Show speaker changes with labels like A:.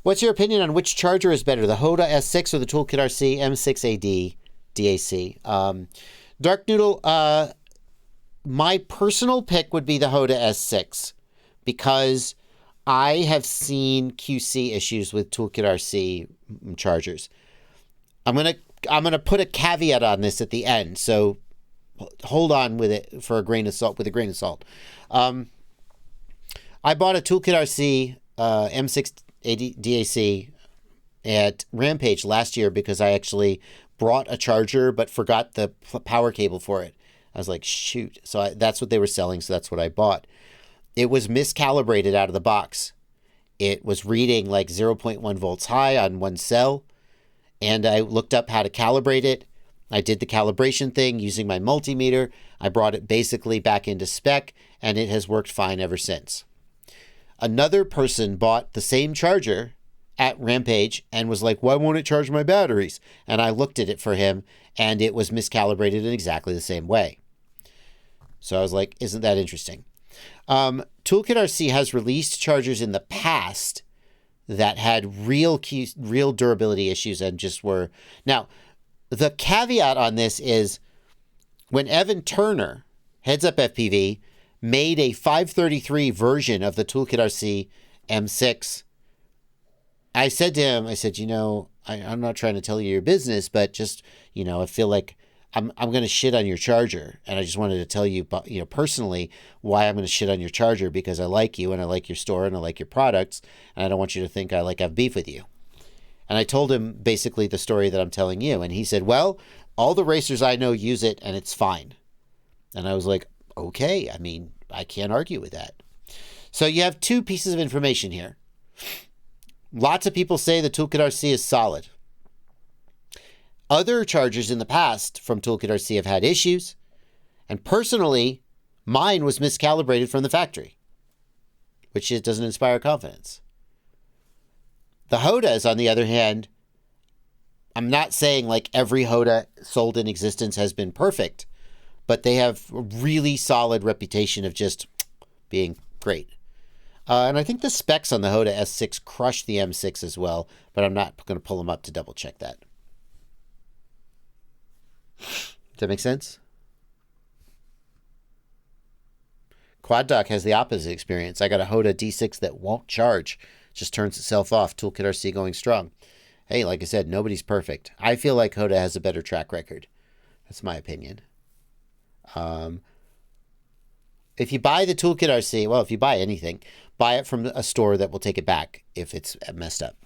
A: What's your opinion on which charger is better, the HOTA S6 or the Toolkit RC M6AD DAC? Dark Noodle, my personal pick would be the HOTA S6 because I have seen QC issues with Toolkit RC chargers. I'm gonna put a caveat on this at the end, so hold on with it for a grain of salt. I bought a Toolkit RC M6AD DAC at Rampage last year because I actually brought a charger but forgot the power cable for it. I was like, shoot. So that's what they were selling, so that's what I bought. It was miscalibrated out of the box. It was reading like 0.1 volts high on one cell, and I looked up how to calibrate it. I did the calibration thing using my multimeter. I brought it basically back into spec, and it has worked fine ever since. Another person bought the same charger at Rampage and was like, why won't it charge my batteries? And I looked at it for him, and it was miscalibrated in exactly the same way. So I was like, isn't that interesting? Toolkit RC has released chargers in the past that had real durability issues and just were... Now, the caveat on this is when Evan Turner, Heads Up FPV, made a 533 version of the Toolkit RC M6, I said to him, I said, I'm not trying to tell you your business, but just, I feel like I'm going to shit on your charger. And I just wanted to tell you, personally why I'm going to shit on your charger, because I like you and I like your store and I like your products. And I don't want you to think I have beef with you. And I told him basically the story that I'm telling you. And he said, well, all the racers I know use it and it's fine. And I was like, okay, I can't argue with that. So you have two pieces of information here. Lots of people say the Toolkit RC is solid. Other chargers in the past from Toolkit RC have had issues. And personally, mine was miscalibrated from the factory, which doesn't inspire confidence. The HOTAs, on the other hand, I'm not saying like every HOTA sold in existence has been perfect, but they have a really solid reputation of just being great. And I think the specs on the HOTA S6 crush the M6 as well, but I'm not going to pull them up to double check that. Does that make sense? Quad Doc has the opposite experience. I got a HOTA D6 that won't charge. Just turns itself off. Toolkit RC going strong. Hey, like I said, nobody's perfect. I feel like HOTA has a better track record. That's my opinion. If you buy the Toolkit RC, well, if you buy anything, buy it from a store that will take it back if it's messed up.